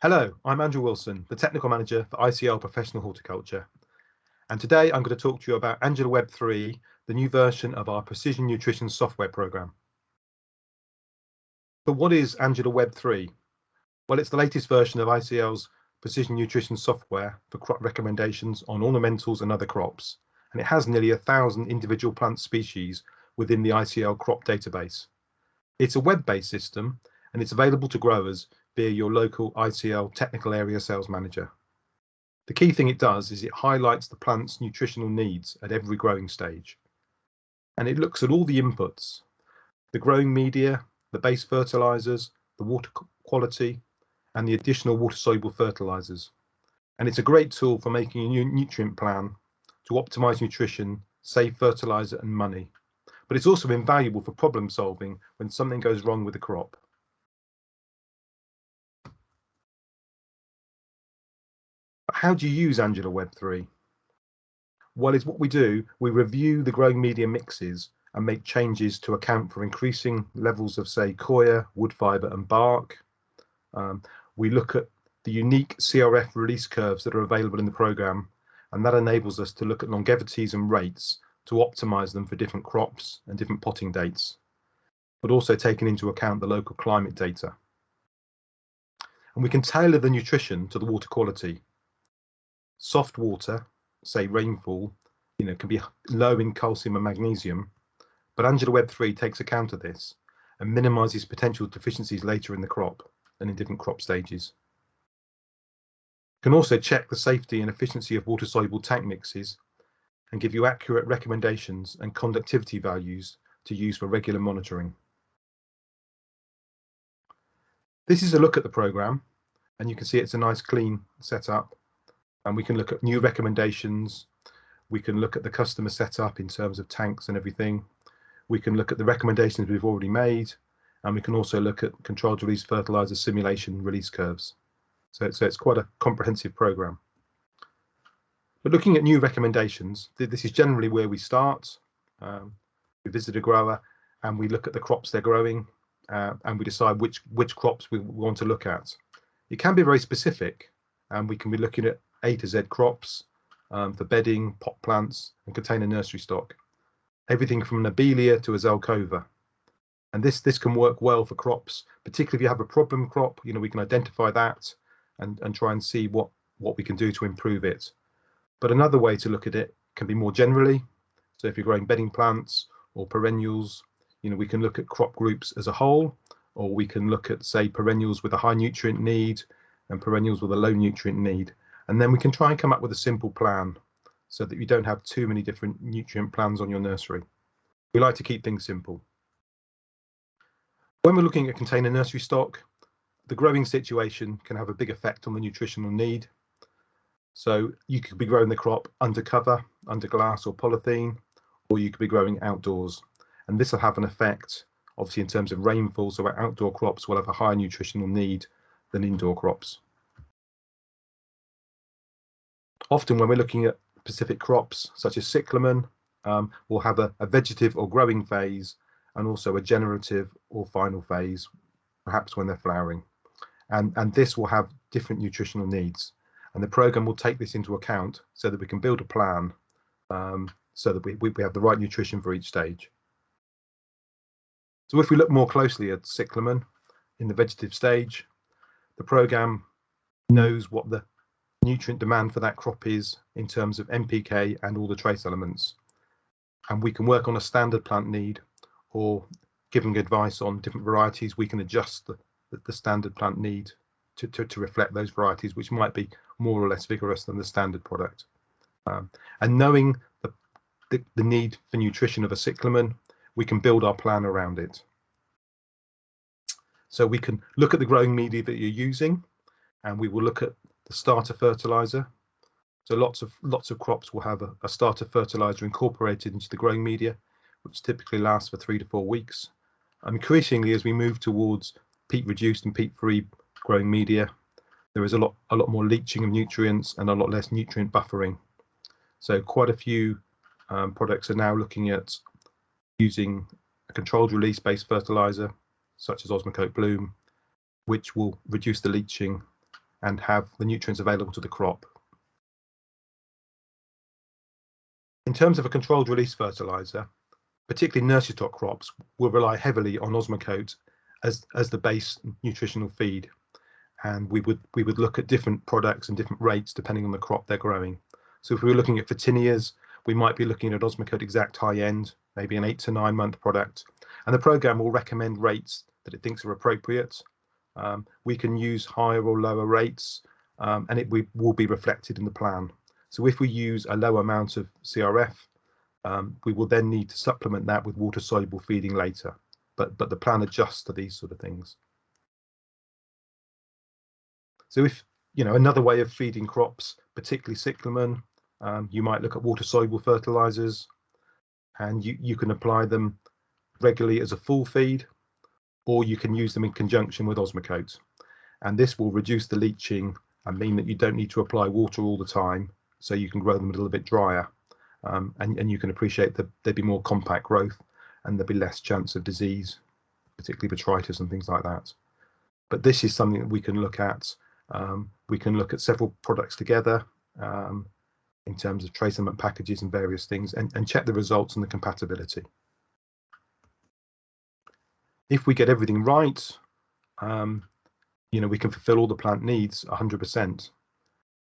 Hello, I'm Andrew Wilson, the Technical Manager for ICL Professional Horticulture. And today I'm going to talk to you about AngelaWeb 3, the new version of our Precision Nutrition software program. But what is AngelaWeb 3? Well, it's the latest version of ICL's Precision Nutrition software for crop recommendations on ornamentals and other crops. And it has nearly 1,000 individual plant species within the ICL crop database. It's a web-based system and it's available to growers via your local ICL technical area sales manager. The key thing it does is it highlights the plant's nutritional needs at every growing stage. And it looks at all the inputs, the growing media, the base fertilizers, the water quality, and the additional water-soluble fertilizers. And it's a great tool for making a new nutrient plan to optimize nutrition, save fertilizer and money. But it's also invaluable for problem solving when something goes wrong with the crop. How do you use AngelaWeb 3? Well, it's what we do. We review the growing media mixes and make changes to account for increasing levels of, say, coir, wood fiber and bark. We look at the unique CRF release curves that are available in the program, and that enables us to look at longevities and rates to optimize them for different crops and different potting dates, but also taking into account the local climate data. And we can tailor the nutrition to the water quality. Soft water, say rainfall, can be low in calcium and magnesium, but AngelaWeb 3 takes account of this and minimizes potential deficiencies later in the crop and in different crop stages. You can also check the safety and efficiency of water-soluble tank mixes and give you accurate recommendations and conductivity values to use for regular monitoring. This is a look at the program, and you can see it's a nice clean setup, and we can look at new recommendations. We can look at the customer setup in terms of tanks and everything. We can look at the recommendations we've already made, and we can also look at controlled release fertilizer simulation release curves. So it's quite a comprehensive program. But looking at new recommendations, this is generally where we start. We visit a grower and we look at the crops they're growing, and we decide which crops we want to look at. It can be very specific, and we can be looking at A to Z crops for bedding, pot plants, and container nursery stock. Everything from an Abelia to a Zelkova. And this can work well for crops, particularly if you have a problem crop. We can identify that and try and see what we can do to improve it. But another way to look at it can be more generally. So if you're growing bedding plants or perennials, we can look at crop groups as a whole, or we can look at, say, perennials with a high nutrient need and perennials with a low nutrient need. And then we can try and come up with a simple plan so that you don't have too many different nutrient plans on your nursery. We like to keep things simple. When we're looking at container nursery stock, the growing situation can have a big effect on the nutritional need. So you could be growing the crop under cover, under glass or polythene, or you could be growing outdoors. And this will have an effect, obviously, in terms of rainfall. So our outdoor crops will have a higher nutritional need than indoor crops. Often when we're looking at specific crops, such as cyclamen, we'll have a vegetative or growing phase, and also a generative or final phase, perhaps when they're flowering. And this will have different nutritional needs. And the program will take this into account so that we can build a plan so that we have the right nutrition for each stage. So if we look more closely at cyclamen in the vegetative stage, the program knows what the nutrient demand for that crop is in terms of NPK and all the trace elements. And we can work on a standard plant need, or giving advice on different varieties, we can adjust the standard plant need to reflect those varieties, which might be more or less vigorous than the standard product. And knowing the need for nutrition of a cyclamen, we can build our plan around it. So we can look at the growing media that you're using, and we will look at the starter fertilizer. So lots of crops will have a starter fertilizer incorporated into the growing media, which typically lasts for 3 to 4 weeks. Increasingly, as we move towards peat reduced and peat free growing media, there is a lot more leaching of nutrients and a lot less nutrient buffering. So quite a few products are now looking at using a controlled release based fertilizer, such as Osmocote Bloom, which will reduce the leaching and have the nutrients available to the crop. In terms of a controlled release fertilizer, particularly nursery stock crops will rely heavily on Osmocote as the base nutritional feed, and we would look at different products and different rates depending on the crop they're growing. So if we were looking at Fertinias, we might be looking at Osmocote Exact high end, maybe an 8 to 9 month product, and the program will recommend rates that it thinks are appropriate. We can use higher or lower rates, and it will be reflected in the plan. So if we use a low amount of CRF, we will then need to supplement that with water soluble feeding later, but the plan adjusts to these sort of things. So if, you know, another way of feeding crops, particularly cyclamen, you might look at water soluble fertilizers, and you can apply them regularly as a full feed, or you can use them in conjunction with Osmocote, and this will reduce the leaching and mean that you don't need to apply water all the time, so you can grow them a little bit drier, and you can appreciate that there'd be more compact growth and there'd be less chance of disease, particularly botrytis and things like that. But this is something that we can look at. We can look at several products together in terms of trace element packages and various things, and check the results and the compatibility. If we get everything right, you know, we can fulfill all the plant needs 100%.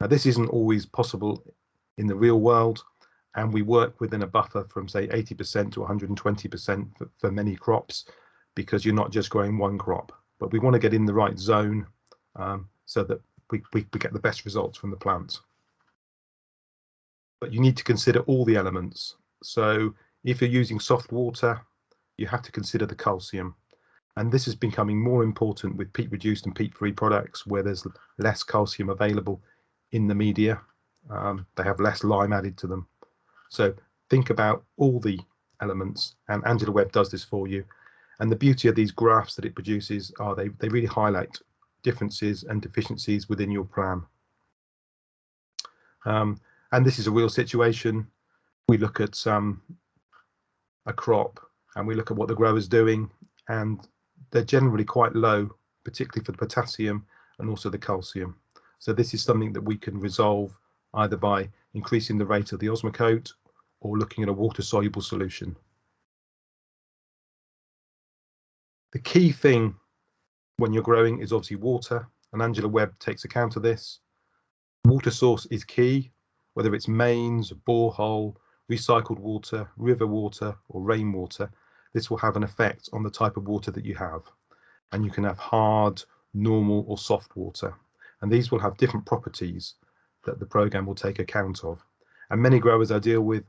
Now, this isn't always possible in the real world, and we work within a buffer from say 80% to 120% for many crops, because you're not just growing one crop, but we want to get in the right zone so that we get the best results from the plant. But you need to consider all the elements. So if you're using soft water, you have to consider the calcium. And this is becoming more important with peat reduced and peat free products where there's less calcium available in the media. They have less lime added to them. So think about all the elements, and AngelaWeb does this for you. And the beauty of these graphs that it produces are they really highlight differences and deficiencies within your plan. And this is a real situation. We look at a crop and we look at what the grower's doing, and they're generally quite low, particularly for the potassium and also the calcium. So this is something that we can resolve either by increasing the rate of the Osmocote or looking at a water soluble solution. The key thing when you're growing is obviously water, and AngelaWeb takes account of this. Water source is key, whether it's mains, borehole, recycled water, river water, or rainwater. This will have an effect on the type of water that you have, and you can have hard, normal, or soft water, and these will have different properties that the program will take account of. And many growers I deal with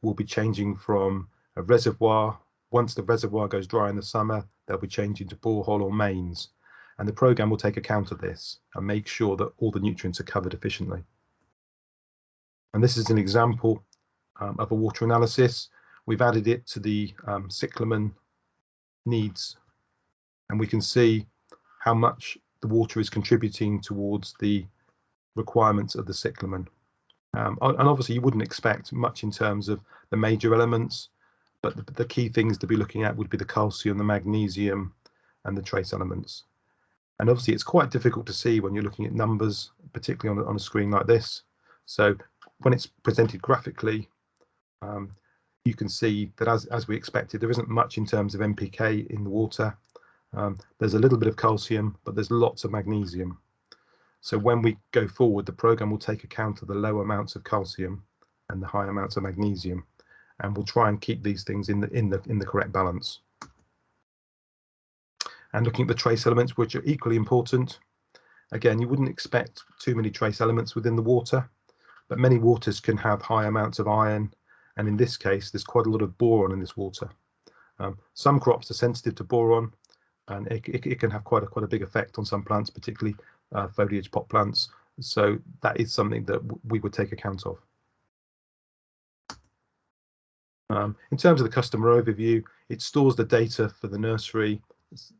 will be changing from a reservoir. Once the reservoir goes dry in the summer, they'll be changing to borehole or mains, and the program will take account of this and make sure that all the nutrients are covered efficiently. And this is an example of a water analysis. We've added it to the cyclamen needs, and we can see how much the water is contributing towards the requirements of the cyclamen. And obviously you wouldn't expect much in terms of the major elements, but the key things to be looking at would be the calcium, the magnesium, and the trace elements. And obviously it's quite difficult to see when you're looking at numbers, particularly on a screen like this. So when it's presented graphically, you can see that as we expected, there isn't much in terms of NPK in the water. There's a little bit of calcium, but there's lots of magnesium. So when we go forward, the program will take account of the low amounts of calcium and the high amounts of magnesium, and we'll try and keep these things in the correct balance. And looking at the trace elements, which are equally important. Again, you wouldn't expect too many trace elements within the water, but many waters can have high amounts of iron, and in this case, there's quite a lot of boron in this water. Some crops are sensitive to boron, and it can have quite a big effect on some plants, particularly foliage pot plants. So that is something that we would take account of. In terms of the customer overview, it stores the data for the nursery,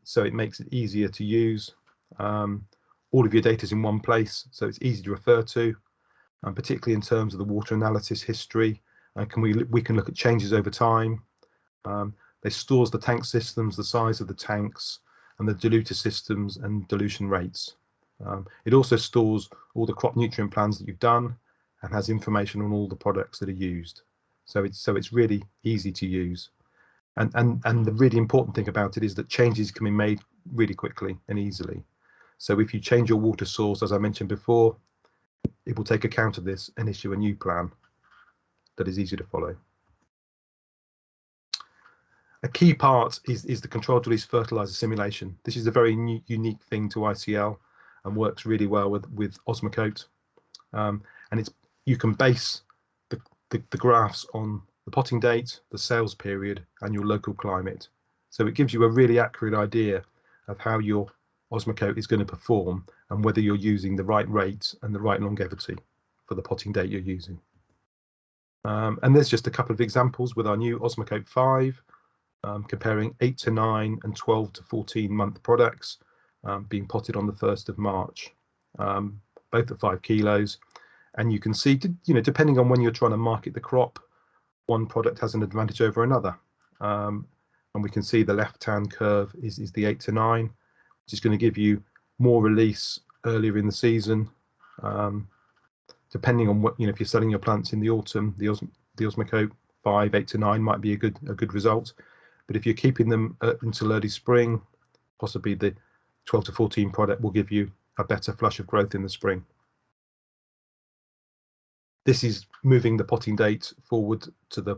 so it makes it easier to use. All of your data is in one place, so it's easy to refer to, particularly in terms of the water analysis history. We can look at changes over time. It stores the tank systems, the size of the tanks, and the diluter systems and dilution rates. It also stores all the crop nutrient plans that you've done and has information on all the products that are used. So it's really easy to use. And the really important thing about it is that changes can be made really quickly and easily. So if you change your water source, as I mentioned before, it will take account of this and issue a new plan that is easy to follow. A key part is the controlled release fertilizer simulation. This is a very unique thing to ICL and works really well with Osmocote. And you can base the graphs on the potting date, the sales period, and your local climate. So it gives you a really accurate idea of how your Osmocote is going to perform and whether you're using the right rate and the right longevity for the potting date you're using. And there's just a couple of examples with our new Osmocote 5, comparing 8 to 9 and 12 to 14 month products being potted on the 1st of March, both at 5 kilos. And you can see, depending on when you're trying to market the crop, one product has an advantage over another. And we can see the left-hand curve is the 8 to 9, which is going to give you more release earlier in the season. Depending on what, if you're selling your plants in the autumn, the Osmocote 5, 8 to 9 might be a good result. But if you're keeping them until early spring, possibly the 12 to 14 product will give you a better flush of growth in the spring. This is moving the potting date forward to the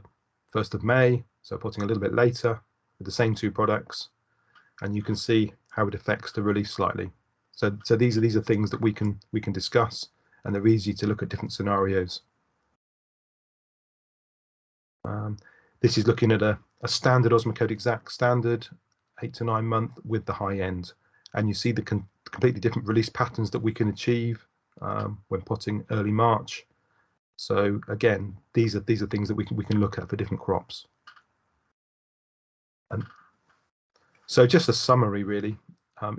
1st of May, so potting a little bit later with the same 2 products, and you can see how it affects the release slightly. So these are things that we can discuss, and they're easy to look at different scenarios. This is looking at a standard Osmocote Exact standard 8 to 9 month with the high end, and you see the completely different release patterns that we can achieve when potting early March. So again, these are things that we can look at for different crops. And so just a summary, really,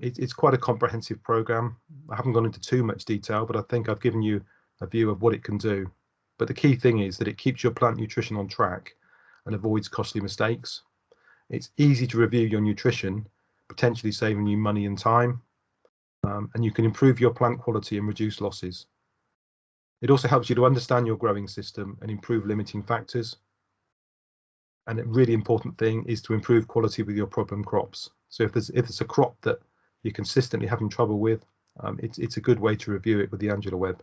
it's quite a comprehensive program. I haven't gone into too much detail, but I think I've given you a view of what it can do. But the key thing is that it keeps your plant nutrition on track and avoids costly mistakes. It's easy to review your nutrition, potentially saving you money and time, and you can improve your plant quality and reduce losses. It also helps you to understand your growing system and improve limiting factors. And a really important thing is to improve quality with your problem crops. So if there's a crop that you're consistently having trouble with, it's a good way to review it with the AngelaWeb.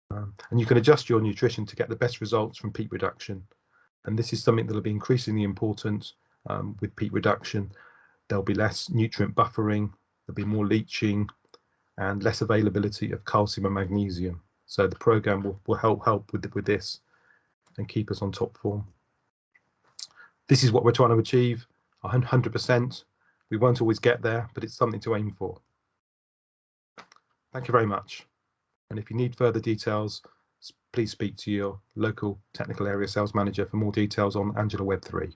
And you can adjust your nutrition to get the best results from peat reduction. And this is something that will be increasingly important with peat reduction. There'll be less nutrient buffering, there'll be more leaching, and less availability of calcium and magnesium. So the program will help with this and keep us on top form. This is what we're trying to achieve, 100%. We won't always get there, but it's something to aim for. Thank you very much. And if you need further details, please speak to your local technical area sales manager for more details on AngelaWeb 3.